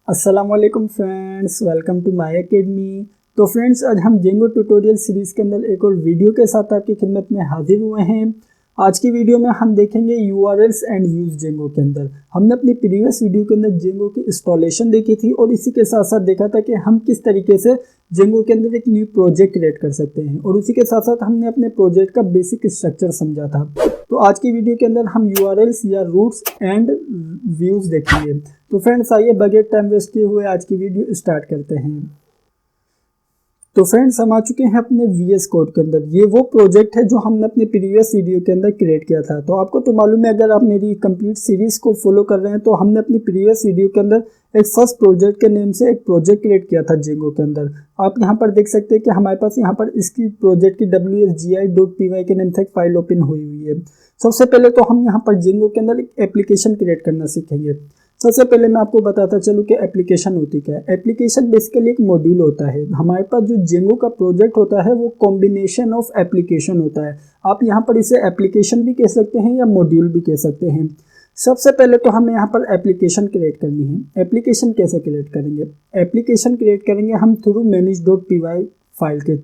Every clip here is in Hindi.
अस्सलाम वालेकुम friends, welcome to my academy. तो फ्रेंड्स, आज हम जेंगो ट्यूटोरियल सीरीज़ के अंदर एक और वीडियो के साथ आपकी खिदमत में हाजिर हुए हैं। आज की वीडियो में हम देखेंगे यूआरएल्स एंड व्यूज़ जेंगो के अंदर। हमने अपनी प्रीवियस वीडियो के अंदर जेंगो की इंस्टॉलेशन देखी थी और इसी के साथ साथ देखा था कि हम किस तरीके से जेंगो के अंदर एक न्यू प्रोजेक्ट क्रिएट कर सकते हैं, और उसी के साथ साथ हमने अपने प्रोजेक्ट का बेसिक स्ट्रक्चर समझा था। तो आज की वीडियो के अंदर हम यूआरएल्स या रूट्स एंड व्यूज़ देखेंगे। तो फ्रेंड्स, आइए बगैर टाइम वेस्ट किए हुए आज की वीडियो स्टार्ट करते हैं। तो फ्रेंड्स, हम आ चुके हैं अपने VS कोड के अंदर। ये वो प्रोजेक्ट है जो हमने अपने प्रीवियस वीडियो के अंदर क्रिएट किया था। तो आपको तो मालूम है, अगर आप मेरी कंप्लीट सीरीज़ को फॉलो कर रहे हैं, तो हमने अपनी प्रीवियस वीडियो के अंदर एक फर्स्ट प्रोजेक्ट के नेम से एक प्रोजेक्ट क्रिएट किया था जेंगो के अंदर। आप यहाँ पर देख सकते हैं कि हमारे पास यहाँ पर इसकी प्रोजेक्ट की wsgi.py के नेम से एक फाइल ओपन हुई है। सबसे पहले तो हम यहाँ पर जेंगो के अंदर एक एप्लीकेशन क्रिएट करना सीखेंगे। सबसे पहले मैं आपको बताता चलूँ कि एप्लीकेशन होती क्या है। एप्लीकेशन बेसिकली एक मॉड्यूल होता है। हमारे पास जो जेंगो का प्रोजेक्ट होता है वो कॉम्बिनेशन ऑफ एप्लीकेशन होता है। आप यहाँ पर इसे एप्लीकेशन भी कह सकते हैं या मॉड्यूल भी कह सकते हैं। सबसे पहले तो हमें यहाँ पर एप्लीकेशन क्रिएट करनी है। एप्लीकेशन कैसे क्रिएट करेंगे? एप्लीकेशन क्रिएट करेंगे हम थ्रू manage.py फाइल के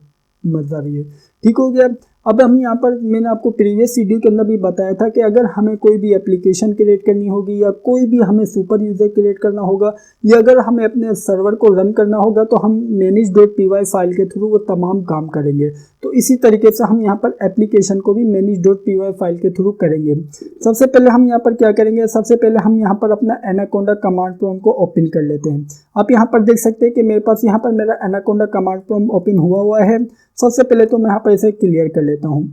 जरिए। ठीक हो गया। अब हम यहाँ पर, मैंने आपको प्रीवियस वीडियो के अंदर भी बताया था कि अगर हमें कोई भी एप्लीकेशन क्रिएट करनी होगी या कोई भी हमें सुपर यूज़र क्रिएट करना होगा या अगर हमें अपने सर्वर को रन करना होगा, तो हम manage.py फाइल के थ्रू वो तमाम काम करेंगे। तो इसी तरीके से हम यहाँ पर एप्लीकेशन को भी manage.py फाइल के थ्रू करेंगे। सबसे पहले हम यहाँ पर क्या करेंगे? सबसे पहले हम यहाँ पर अपना एनाकोंडा कमांड प्रॉम्प्ट को ओपन कर लेते हैं। आप यहाँ पर देख सकते हैं कि मेरे पास यहाँ पर मेरा एनाकोंडा कमांड प्रॉम्प्ट ओपन हुआ है। सबसे पहले तो मैं यहाँ पर इसे क्लियर कर लेता हूँ।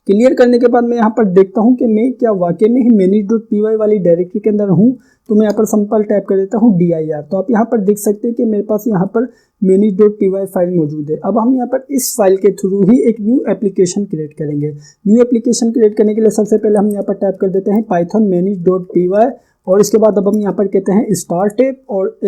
क्लियर करने के बाद मैं यहाँ पर देखता हूँ कि मैं क्या वाकई में ही manage.py वाली डायरेक्टरी के अंदर हूँ। तो मैं यहाँ पर सिंपल टाइप कर देता हूँ dir। तो आप यहाँ पर देख सकते हैं कि मेरे पास यहाँ पर manage.py फाइल मौजूद है। अब हम यहाँ पर इस फाइल के थ्रू ही एक न्यू एप्लीकेशन क्रिएट करेंगे। न्यू एप्लीकेशन क्रिएट करने के लिए सबसे पहले हम यहाँ पर टाइप कर देते हैं python manage.py, और इसके बाद अब हम यहाँ पर कहते हैं स्टार्ट ऐप, और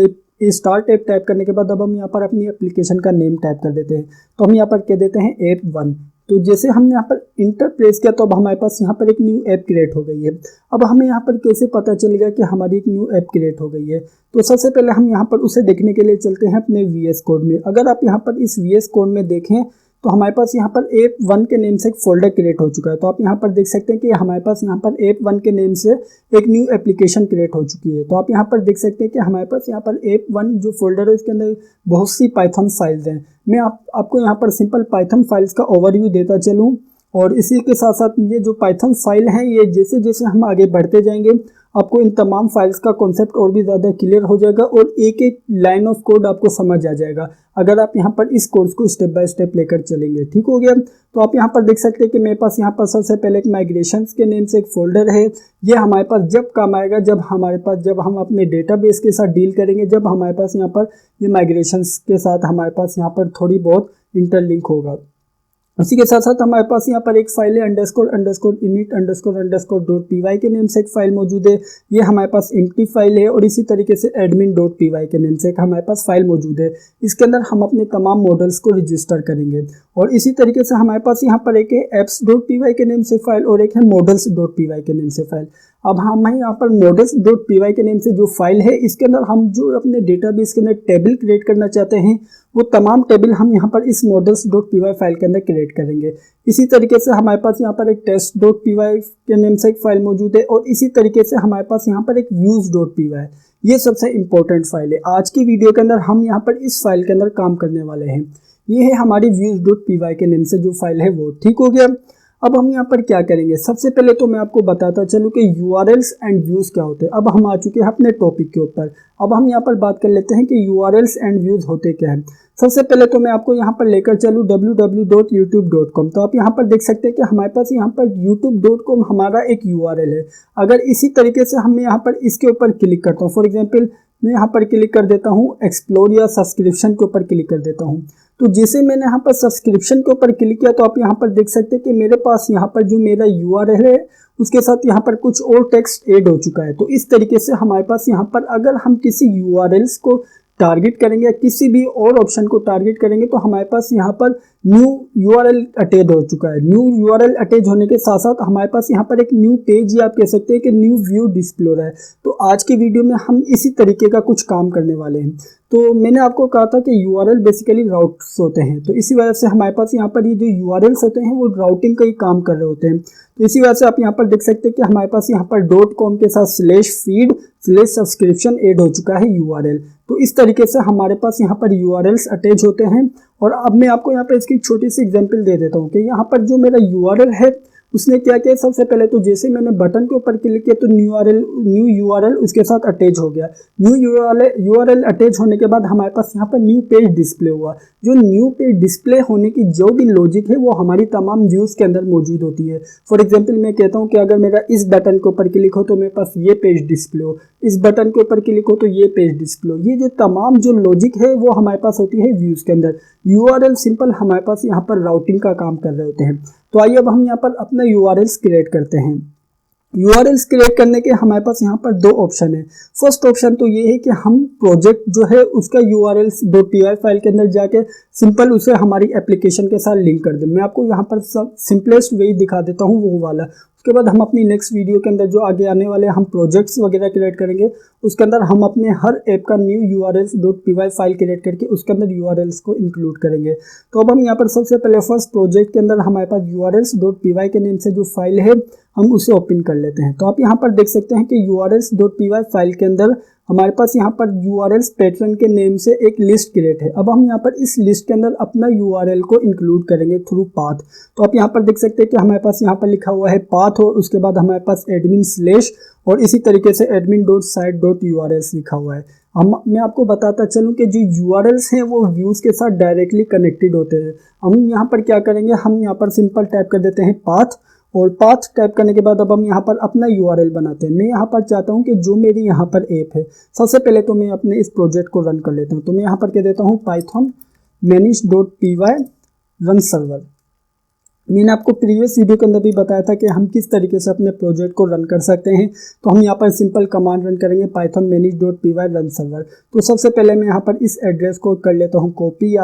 स्टार्ट ऐप टाइप करने के बाद अब हम यहाँ पर अपनी एप्लीकेशन का नेम टाइप कर देते हैं। तो हम यहाँ पर कह देते हैं ऐप1। तो जैसे हमने यहाँ पर इंटर प्रेस किया तो अब हमारे पास यहाँ पर एक न्यू ऐप क्रिएट हो गई है। अब हमें यहाँ पर कैसे पता चलेगा कि हमारी एक न्यू ऐप क्रिएट हो गई है? तो सबसे पहले हम यहाँ पर उसे देखने के लिए चलते हैं अपने VS कोड में। अगर आप यहाँ पर इस VS कोड में देखें तो हमारे पास यहाँ पर ऐप1 के नेम से एक फोल्डर क्रिएट हो चुका है। तो आप यहाँ पर देख सकते हैं कि हमारे पास यहाँ पर ऐप1 के नेम से एक न्यू एप्लीकेशन क्रिएट हो चुकी है। तो आप यहाँ पर देख सकते हैं कि हमारे पास यहाँ पर ऐप1 जो फोल्डर है उसके अंदर बहुत सी पाइथन फाइल्स हैं। मैं आपको यहाँ पर सिंपल पाइथन फाइल्स का ओवरव्यू देता चलूँ, और इसी के साथ साथ ये जो पाइथन फाइल है, ये जैसे जैसे हम आगे बढ़ते जाएंगे आपको इन तमाम फाइल्स का कॉन्सेप्ट और भी ज़्यादा क्लियर हो जाएगा और एक एक लाइन ऑफ कोड आपको समझ आ जाएगा अगर आप यहाँ पर इस कोर्स को स्टेप बाय स्टेप लेकर चलेंगे। ठीक हो गया। तो आप यहाँ पर देख सकते हैं कि मेरे पास यहाँ पर सबसे पहले एक माइग्रेशंस के नेम से एक फोल्डर है। ये हमारे पास जब काम आएगा जब हम अपने डेटाबेस के साथ डील करेंगे, जब हमारे पास यहाँ पर ये माइग्रेशंस के साथ हमारे पास यहाँ पर थोड़ी बहुत इंटरलिंक होगा। उसी के साथ साथ हमारे पास यहाँ पर एक फाइल है _init__.py के नेम से एक फाइल मौजूद है। ये हमारे पास एम्प्टी फाइल है, और इसी तरीके से admin.py के नेम से एक हमारे पास फाइल मौजूद है। इसके अंदर हम अपने तमाम मॉडल्स को रजिस्टर करेंगे। और इसी तरीके से हमारे पास यहाँ पर एक है apps.py के नेम से फाइल और एक है models.py के नेम से फाइल। अब हम यहाँ पर models.py के नेम से जो फाइल है, इसके अंदर हम जो अपने डेटाबेस के अंदर टेबल क्रिएट करना चाहते हैं वो तमाम टेबल हम यहाँ पर इस models.py फाइल के अंदर क्रिएट करेंगे। इसी तरीके से हमारे पास यहाँ पर एक test.py के नेम से एक फाइल मौजूद है, और इसी तरीके से हमारे पास यहाँ पर एक views.py है। ये सबसे इंपॉर्टेंट फाइल है। आज की वीडियो के अंदर हम यहाँ पर इस फाइल के अंदर काम करने वाले हैं। ये है हमारी views.py के नेम से जो फाइल है वो। ठीक हो गया। अब हम यहाँ पर क्या करेंगे? सबसे पहले तो मैं आपको बताता चलूँ कि यूआरएल्स एंड व्यूज़ क्या होते हैं। अब हम आ चुके हैं अपने टॉपिक के ऊपर। अब हम यहाँ पर बात कर लेते हैं कि यूआरएल्स एंड व्यूज़ होते क्या हैं। सबसे पहले तो मैं आपको यहाँ पर लेकर चलूँ www.youtube.com। तो आप यहाँ पर देख सकते हैं कि हमारे पास यहाँ पर youtube.com हमारा एक यूआरएल है। अगर इसी तरीके से हम यहाँ पर इसके ऊपर क्लिक करता हूँ, फॉर एग्जाम्पल मैं यहाँ पर क्लिक कर देता हूँ एक्सप्लोर या सब्सक्रिप्शन के ऊपर क्लिक कर देता हूँ। तो जैसे मैंने यहाँ पर सब्सक्रिप्शन के ऊपर क्लिक किया तो आप यहाँ पर देख सकते हैं कि मेरे पास यहाँ पर जो मेरा यूआरएल है उसके साथ यहाँ पर कुछ और टेक्स्ट ऐड हो चुका है। तो इस तरीके से हमारे पास यहाँ पर अगर हम किसी यूआरएल्स को टारगेट करेंगे या किसी भी और ऑप्शन को टारगेट करेंगे तो हमारे पास यहाँ पर न्यू यूआरएल अटैच हो चुका है। न्यू यूआरएल अटैच होने के साथ साथ हमारे पास यहाँ पर एक न्यू पेज या आप कह सकते हैं कि न्यू व्यू डिस्प्ले हो रहा है। तो आज की वीडियो में हम इसी तरीके का कुछ काम करने वाले हैं। तो मैंने आपको कहा था कि यूआरएल बेसिकली राउट्स होते हैं, तो इसी वजह से हमारे पास यहाँ पर ये जो यूआरएल्स होते हैं वो राउटिंग का ही काम कर रहे होते हैं। तो इसी वजह से आप यहाँ पर देख सकते हैं कि हमारे पास यहाँ पर .com के साथ /feed/सब्सक्रिप्शन ऐड हो चुका है यूआरएल। तो इस तरीके से हमारे पास यहाँ पर यूआरएल्स अटैच होते हैं। और अब मैं आपको यहाँ पर इसकी छोटी सी एग्जांपल दे देता हूँ कि यहाँ पर जो मेरा यूआरएल है उसने क्या किया। सबसे पहले तो जैसे मैंने बटन के ऊपर क्लिक किया तो न्यू यूआरएल उसके साथ अटैच हो गया। न्यू यूआरएल अटैच होने के बाद हमारे पास यहाँ पर न्यू पेज डिस्प्ले हुआ। जो न्यू पेज डिस्प्ले होने की जो भी लॉजिक है वो हमारी तमाम व्यूज़ के अंदर मौजूद होती है। फॉर एग्जाम्पल मैं कहता हूँ कि अगर मेरा इस बटन के ऊपर क्लिक हो तो मेरे पास ये पेज डिस्प्ले हो, इस बटन के ऊपर क्लिक हो तो ये पेज डिस्प्ले हो। ये जो तमाम जो लॉजिक है वो हमारे पास होती है व्यूज़ के अंदर। यूआरएल सिंपल हमारे पास यहाँ पर राउटिंग का काम कर रहे होते हैं। तो आइए अब हम यहाँ पर अपना यूआरएल्स क्रिएट करते हैं। यूआरएल्स क्रिएट करने के हमारे पास यहाँ पर दो ऑप्शन है। फर्स्ट ऑप्शन तो ये है कि हम प्रोजेक्ट जो है उसका urls.py फाइल के अंदर जाके सिंपल उसे हमारी एप्लीकेशन के साथ लिंक कर दें। मैं आपको यहाँ पर सब सिंपलेस्ट वे दिखा देता हूँ वो वाला। उसके बाद हम अपनी नेक्स्ट वीडियो के अंदर जो आगे आने वाले हम प्रोजेक्ट्स वगैरह क्रिएट करेंगे उसके अंदर हम अपने हर ऐप का न्यू urls.py फाइल क्रिएट करके उसके अंदर यूआरएल्स को इंक्लूड करेंगे। तो अब हम यहाँ पर सबसे पहले फर्स्ट प्रोजेक्ट के अंदर हमारे पास urls.py के नेम से जो फाइल है हम उसे ओपन कर लेते हैं। तो आप यहाँ पर देख सकते हैं कि urls.py फाइल के अंदर हमारे पास यहाँ पर urls पैटर्न के नेम से एक लिस्ट क्रिएट है। अब हम यहाँ पर इस लिस्ट के अंदर अपना यूआरएल को इंक्लूड करेंगे थ्रू पाथ। तो आप यहाँ पर देख सकते हैं कि हमारे पास यहाँ पर लिखा हुआ है पाथ और उसके बाद हमारे पास admin/ और इसी तरीके से admin.site.urls लिखा हुआ है। मैं आपको बताता चलूँ कि जो यूआरएल्स हैं वो व्यूज़ के साथ डायरेक्टली कनेक्टेड होते हैं। हम यहाँ पर क्या करेंगे, हम यहाँ पर सिंपल टाइप कर देते हैं पाथ और पाथ टाइप करने के बाद अब हम यहाँ पर अपना यूआरएल बनाते हैं। मैं यहाँ पर चाहता हूँ कि जो मेरी यहाँ पर ऐप है सबसे पहले तो मैं अपने इस प्रोजेक्ट को रन कर लेता हूँ। तो मैं यहाँ पर कह देता हूँ python manage.py run server। मैंने आपको प्रीवियस वीडियो के अंदर भी बताया था कि हम किस तरीके से अपने प्रोजेक्ट को रन कर सकते हैं। तो हम यहाँ पर सिंपल कमांड रन करेंगे python manage.py run server। तो सबसे पहले मैं यहाँ पर इस एड्रेस को कर लेता हूँ कॉपी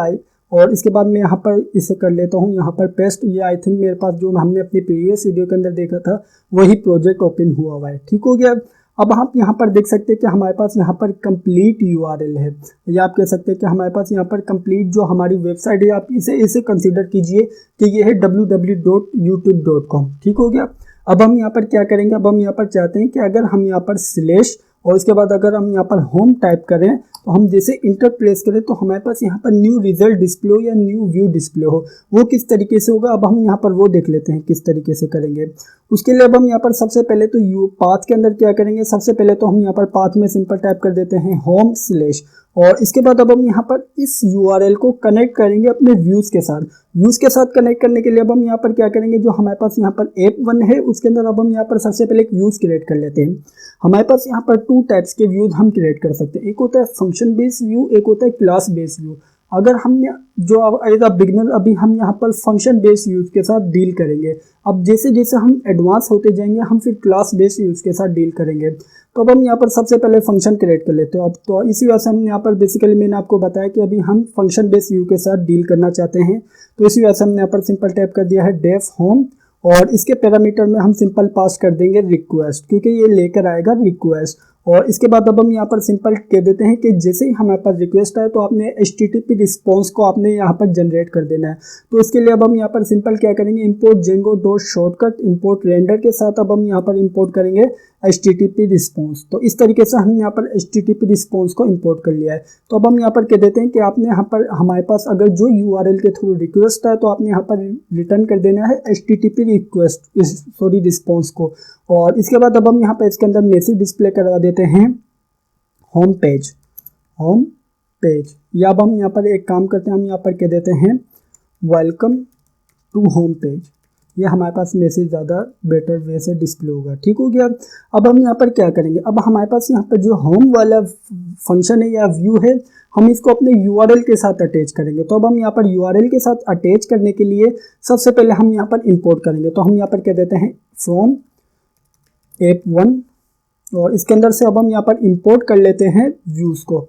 और इसके बाद मैं यहाँ पर इसे कर लेता हूँ यहाँ पर पेस्ट। ये आई थिंक मेरे पास जो हमने अपनी प्रीवियस वीडियो के अंदर देखा था वही प्रोजेक्ट ओपन हुआ है। ठीक हो गया। अब आप यहाँ पर देख सकते हैं कि हमारे पास यहाँ पर कंप्लीट यूआरएल है, या आप कह सकते हैं कि हमारे पास यहाँ पर कंप्लीट जो हमारी वेबसाइट है आप इसे कंसीडर कीजिए कि ये है www.youtube.com। ठीक हो गया। अब हम यहाँ पर क्या करेंगे, अब हम यहाँ पर चाहते हैं कि अगर हम यहाँ पर / और इसके बाद अगर हम यहाँ पर होम टाइप करें तो हम जैसे इंटर प्रेस करें तो हमारे पास यहाँ पर न्यू रिजल्ट डिस्प्ले हो या न्यू व्यू डिस्प्ले हो, वो किस तरीके से होगा अब हम यहाँ पर वो देख लेते हैं किस तरीके से करेंगे। उसके लिए अब हम यहाँ पर सबसे पहले तो पाथ के अंदर क्या करेंगे, सबसे पहले तो हम यहाँ पर पाथ में सिंपल टाइप कर देते हैं होम / और इसके बाद अब हम यहाँ पर इस यूआरएल को कनेक्ट करेंगे अपने व्यूज़ के साथ। व्यूज़ के साथ कनेक्ट करने के लिए अब हम यहाँ पर क्या करेंगे, जो हमारे पास यहाँ पर ऐप 1 है उसके अंदर अब हम यहाँ पर सबसे पहले एक व्यूज़ क्रिएट कर लेते हैं। हमारे पास यहाँ पर 2 टाइप्स के व्यूज़ हम क्रिएट कर सकते हैं। एक होता है फंक्शन बेस्ड व्यू, एक होता है क्लास बेस्ड व्यू। अगर हम जो एज अ बिगिनर अभी हम यहाँ पर फंक्शन बेस्ड यूज़ के साथ डील करेंगे। अब जैसे जैसे हम एडवांस होते जाएंगे हम फिर क्लास बेस्ड यूज़ के साथ डील करेंगे। तो अब हम यहाँ पर सबसे पहले फंक्शन क्रिएट कर लेते हैं। अब तो इसी वजह से हम यहाँ पर बेसिकली मैंने आपको बताया कि अभी हम फंक्शन बेस्ड व्यू के साथ डील करना चाहते हैं। तो इसी वजह से हमने यहाँ पर सिंपल टाइप कर दिया है डेफ होम और इसके पैरामीटर में हम सिंपल पास कर देंगे रिक्वेस्ट, क्योंकि ये लेकर आएगा रिक्वेस्ट। और इसके बाद अब हम यहाँ पर सिंपल कह देते हैं कि जैसे ही हमारे पास रिक्वेस्ट आए तो आपने HTTP रिस्पॉन्स को आपने यहाँ पर जनरेट कर देना है। तो इसके लिए अब हम यहाँ पर सिंपल क्या करेंगे, इंपोर्ट django.shortcut इंपोर्ट रेंडर के साथ अब हम यहाँ पर इंपोर्ट करेंगे HTTP रिस्पॉन्स। तो इस तरीके से हमने यहाँ पर HTTP रिस्पॉन्स को इंपोर्ट कर लिया है। तो अब हम यहाँ पर कह देते हैं कि आपने यहाँ पर हमारे पास अगर जो URL के थ्रू रिक्वेस्ट है तो आपने यहाँ पर रिटर्न कर देना है HTTP रिस्पॉन्स को। और इसके बाद अब हम यहाँ पर इसके अंदर मैसेज डिस्प्ले करवा देते हैं होम पेज या अब हम यहाँ पर एक काम करते हैं, हम यहाँ पर कह देते हैं वेलकम टू होम पेज। ये हमारे पास मैसेज ज़्यादा बेटर वे से डिस्प्ले होगा। ठीक हो गया। अब हम यहाँ पर क्या करेंगे, अब हमारे पास यहाँ पर जो होम वाला फंक्शन है या व्यू है हम इसको अपने URL के साथ अटैच करेंगे। तो अब हम यहाँ पर URL के साथ अटैच करने के लिए सबसे पहले हम यहाँ पर इंपोर्ट करेंगे। तो हम यहाँ पर कह देते हैं फ्रॉम app1 और इसके अंदर से अब हम यहाँ पर इंपोर्ट कर लेते हैं व्यूज़ को।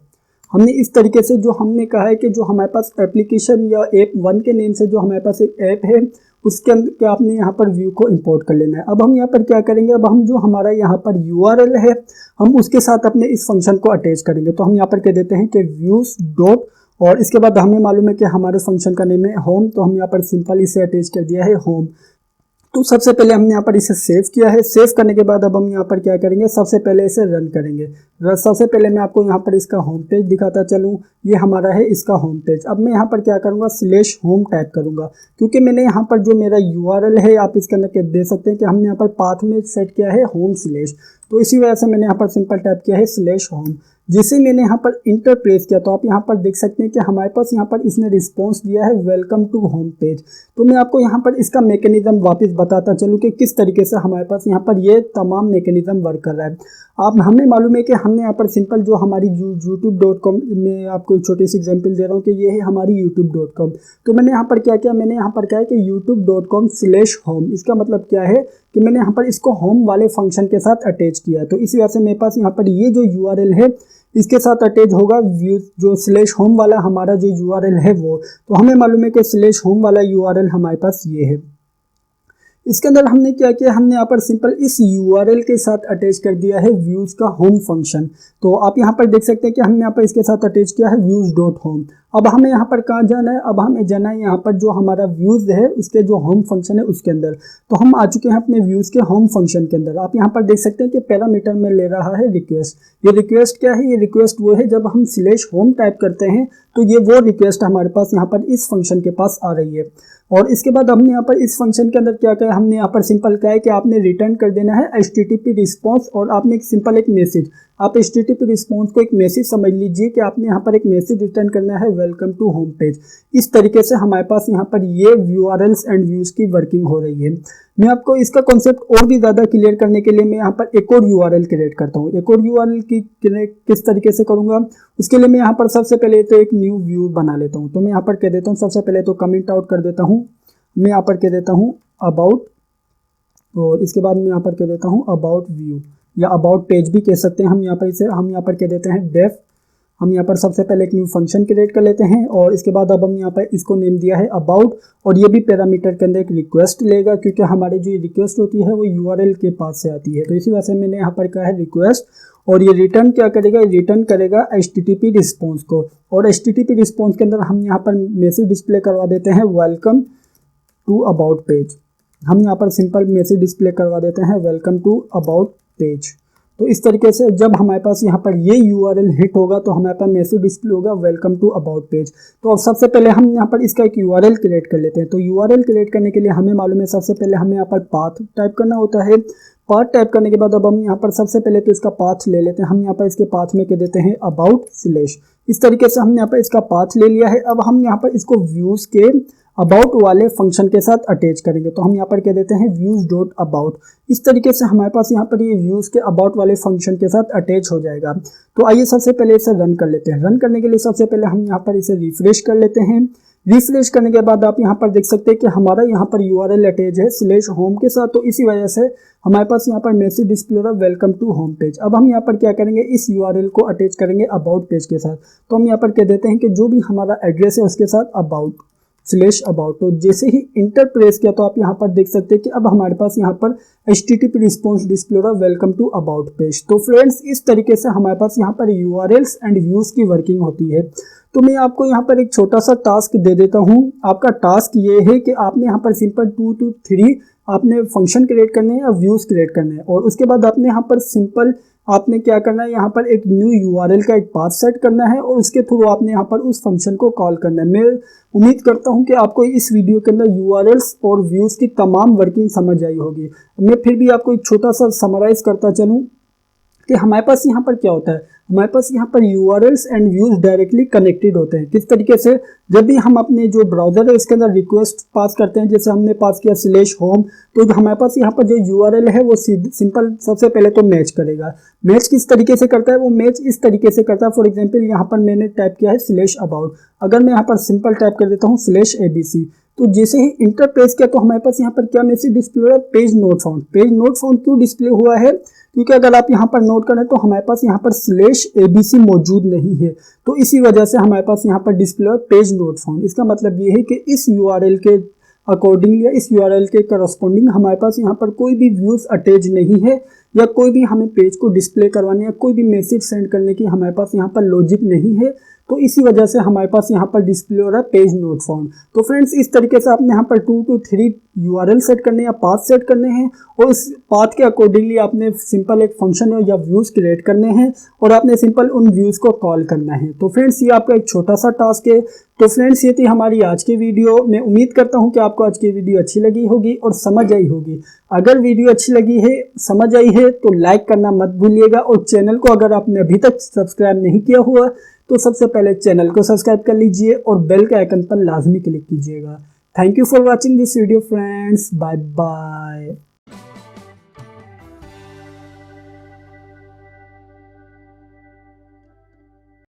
हमने इस तरीके से जो हमने कहा है कि जो हमारे पास एप्लीकेशन या ऐप 1 के नेम से जो हमारे पास एक ऐप है उसके अंदर क्या आपने यहाँ पर व्यू को इंपोर्ट कर लेना है। अब हम यहाँ पर क्या करेंगे, अब हम जो हमारा यहाँ पर यूआरएल है हम उसके साथ अपने इस फंक्शन को अटैच करेंगे। तो हम यहाँ पर कह देते हैं कि व्यूज डॉट, और इसके बाद हमें मालूम है कि हमारे फंक्शन का नेम है होम, तो हम यहाँ पर सिंपल इसे अटैच कर दिया है होम। तो सबसे पहले हमने यहाँ पर इसे सेव किया है। सेव करने के बाद अब हम यहाँ पर क्या करेंगे, सबसे पहले इसे रन करेंगे। सबसे पहले मैं आपको यहाँ पर इसका होम पेज दिखाता चलूँ। ये हमारा है इसका होम पेज। अब मैं यहाँ पर क्या करूँगा, /home टाइप करूँगा, क्योंकि मैंने यहाँ पर जो मेरा यूआरएल है आप इसके अंदर दे सकते हैं कि हमने यहाँ पर पाथ में सेट किया है होम / तो इसी वजह से मैंने यहाँ पर सिंपल टाइप किया है /home। जिसे मैंने यहाँ पर इंटर प्रेस किया तो आप यहाँ पर देख सकते हैं कि हमारे पास यहाँ पर इसने रिस्पॉन्स दिया है वेलकम टू होम पेज। तो मैं आपको यहाँ पर इसका मैकेनिज्म वापस बताता चलूँ कि किस तरीके से हमारे पास यहाँ पर ये तमाम मैकेनिज्म वर्क कर रहा है। आप हमें मालूम है कि हमने यहाँ पर सिंपल जो हमारी youtube.com में आपको एक छोटी सी एग्जांपल दे रहा हूँ कि ये है हमारी youtube.com। तो मैंने यहाँ पर क्या किया, मैंने यहाँ पर क्या है कि youtube.com/home, इसका मतलब क्या है कि मैंने यहाँ पर इसको होम वाले फंक्शन के साथ अटैच किया। तो इसी वजह से मेरे पास यहाँ पर ये जो यूआरएल है इसके साथ अटैच होगा व्यू जो /home वाला हमारा जो यूआरएल है वो। तो हमें मालूम है कि /home वाला यूआरएल हमारे पास ये है। इसके अंदर हमने क्या किया, हमने यहाँ पर सिंपल इस यूआरएल के साथ अटैच कर दिया है व्यूज का होम फंक्शन। तो आप यहाँ पर देख सकते हैं कि हमने यहाँ पर इसके साथ अटैच किया है views.home। अब हमें यहाँ पर कहाँ जाना है, अब हमें जाना है यहाँ पर जो हमारा व्यूज है उसके जो होम फंक्शन है उसके अंदर। तो हम आ चुके हैं अपने व्यूज के होम फंक्शन के अंदर। आप यहाँ पर देख सकते हैं कि पैरामीटर में ले रहा है रिक्वेस्ट। ये रिक्वेस्ट क्या है, ये रिक्वेस्ट वो है जब हम /home टाइप करते हैं तो ये वो रिक्वेस्ट हमारे पास यहाँ पर इस फंक्शन के पास आ रही है। और इसके बाद हमने यहाँ पर इस फंक्शन के अंदर क्या किया, हमने यहाँ पर सिंपल क्या है कि आपने रिटर्न कर देना है HTTP रिस्पॉन्स, और आपने सिंपल एक मैसेज, आप HTTP रिस्पॉन्स को एक मैसेज समझ लीजिए कि आपने यहाँ पर एक मैसेज रिटर्न करना है वेलकम टू होम पेज। इस तरीके से हमारे पास यहाँ पर ये यूआरएल्स एंड व्यूज की वर्किंग हो रही है। मैं आपको इसका कॉन्सेप्ट और भी ज़्यादा क्लियर करने के लिए मैं यहाँ पर एक और यूआरएल क्रिएट करता हूँ। एक और यूआरएल की किस तरीके से करूँगा, उसके लिए मैं यहाँ पर सबसे पहले तो एक न्यू व्यू बना लेता हूँ। तो मैं यहाँ पर कह देता हूँ, सबसे पहले तो कमेंट आउट कर देता हूँ, मैं यहाँ पर कह देता हूँ अबाउट, और इसके बाद मैं यहाँ पर कह देता हूँ अबाउट व्यू या अबाउट पेज भी कह सकते हैं। हम यहाँ पर कह देते हैं डेफ। हम यहाँ पर सबसे पहले एक न्यू फंक्शन क्रिएट कर लेते हैं, और इसके बाद अब हम यहाँ पर इसको नेम दिया है अबाउट, और ये भी पैरामीटर के अंदर एक रिक्वेस्ट लेगा, क्योंकि हमारी जो रिक्वेस्ट होती है वो यूआरएल के पास से आती है। तो इसी वजह से मैंने यहाँ पर कहा है रिक्वेस्ट, और ये रिटर्न क्या करेगा, रिटर्न करेगा HTTP रिस्पॉन्स को। और HTTP रिस्पॉन्स के अंदर हम यहाँ पर मैसेज डिस्प्ले करवा देते हैं वेलकम टू अबाउट पेज। हम यहाँ पर सिंपल मैसेज डिस्प्ले करवा देते हैं वेलकम टू अबाउट पेज। तो इस तरीके से जब हमारे पास यहाँ पर ये यूआरएल हिट होगा तो हमारे पास मैसेज डिस्प्ले होगा वेलकम टू अबाउट पेज। तो अब सबसे पहले हम यहाँ पर इसका एक यूआरएल क्रिएट कर लेते हैं। तो यूआरएल क्रिएट करने के लिए हमें मालूम है सबसे पहले हमें यहाँ पर पाथ टाइप करना होता है। पाथ टाइप करने के बाद अब हम यहाँ पर सबसे पहले तो इसका पाथ ले लेते हैं। हम यहाँ पर इसके पाथ में कह देते हैं अबाउट / इस तरीके से हमने यहाँ पर इसका पाथ ले लिया है। अब हम यहाँ पर इसको व्यूज के अबाउट वाले फंक्शन के साथ अटैच करेंगे। तो हम यहाँ पर कह देते हैं views.about। इस तरीके से हमारे पास यहाँ पर ये व्यूज के अबाउट वाले फंक्शन के साथ अटैच हो जाएगा। तो आइए सबसे पहले इसे रन कर लेते हैं। रन करने के लिए सबसे पहले हम यहाँ पर इसे रिफ्रेश कर लेते हैं। रिफ्रेश करने के बाद आप यहाँ पर देख सकते हैं कि हमारा यहाँ पर यूआरएल अटैच है /home के साथ। तो इसी वजह से हमारे पास यहाँ पर मैसेज डिस्प्ले हो रहा है वेलकम टू होम पेज। अब हम यहाँ पर क्या करेंगे, इस यूआरएल को अटैच करेंगे अबाउट पेज के साथ। तो हम यहाँ पर कह देते हैं कि जो भी हमारा एड्रेस है उसके साथ अबाउट /about। तो जैसे ही इंटर प्रेस किया तो आप यहाँ पर देख सकते हैं कि अब हमारे पास यहाँ पर HTTP रिस्पॉन्स डिस्प्ले हो रहा है वेलकम टू अबाउट पेज। तो फ्रेंड्स इस तरीके से हमारे पास यहाँ पर यूआरएल्स एंड व्यूज की वर्किंग होती है। तो मैं आपको यहाँ पर एक छोटा सा टास्क दे देता हूँ। आपका टास्क ये है कि आपने यहाँ पर सिंपल 2 to 3 आपने फंक्शन क्रिएट करने हैं या व्यूज क्रिएट करने हैं, और उसके बाद आपने यहाँ पर सिंपल आपने क्या करना है, यहाँ पर एक न्यू यूआरएल का एक पाथ सेट करना है, और उसके थ्रू आपने यहाँ पर उस फंक्शन को कॉल करना है। मैं उम्मीद करता हूँ कि आपको इस वीडियो के अंदर यूआरएल्स और व्यूज की तमाम वर्किंग समझ आई होगी। मैं फिर भी आपको एक छोटा सा समराइज करता चलूँ कि हमारे पास यहाँ पर क्या होता है। हमारे पास यहाँ पर URLs and views directly connected होते हैं। किस तरीके से, जब भी हम अपने जो ब्राउजर है उसके अंदर रिक्वेस्ट पास करते हैं, जैसे हमने पास किया /home, तो हमारे पास यहाँ पर जो यूआरएल है वो सिंपल सबसे पहले तो मैच करेगा। मैच किस तरीके से करता है, वो मैच इस तरीके से करता है। फॉर एग्जाम्पल यहाँ पर मैंने टाइप किया है /about। अगर मैं यहाँ पर सिंपल टाइप कर देता हूँ /abc, तो जैसे ही इंटर प्रेस किया तो हमारे पास यहाँ पर क्या मैसेज डिस्प्ले हो रहा है, page not found. Page not found क्यों डिस्प्ले हुआ है, क्योंकि अगर आप यहाँ पर नोट करें तो हमारे पास यहाँ पर /abc मौजूद नहीं है, तो इसी वजह से हमारे पास यहाँ पर डिस्प्ले पेज नोट फाउंड। इसका मतलब ये है कि इस URL के अकॉर्डिंग या इस URL के करस्पॉन्डिंग हमारे पास यहाँ पर कोई भी व्यूज अटैच नहीं है, या कोई भी हमें पेज को डिस्प्ले करवाने या कोई भी मैसेज सेंड करने की हमारे पास यहाँ पर लॉजिक नहीं है। तो इसी वजह से हमारे पास यहाँ पर डिस्प्ले हो रहा है पेज नोट फाउंड। तो फ्रेंड्स इस तरीके से आपने यहाँ पर 2 to 3 URL सेट करने या पाथ सेट करने हैं, और इस पाथ के अकॉर्डिंगली आपने सिंपल एक फंक्शन या व्यूज क्रिएट करने हैं और आपने सिंपल उन व्यूज को कॉल करना है। तो फ्रेंड्स ये आपका एक छोटा सा टास्क है। तो फ्रेंड्स ये थी हमारी आज की वीडियो। मैं उम्मीद करता हूँ कि आपको आज की वीडियो अच्छी लगी होगी और समझ आई होगी। अगर वीडियो अच्छी लगी है, समझ आई है, तो लाइक करना मत भूलिएगा, और चैनल को अगर आपने अभी तक सब्सक्राइब नहीं किया हुआ तो सबसे पहले चैनल को सब्सक्राइब कर लीजिए और बेल के आइकन पर लाजमी क्लिक कीजिएगा। Thank you for watching this video friends. Bye bye.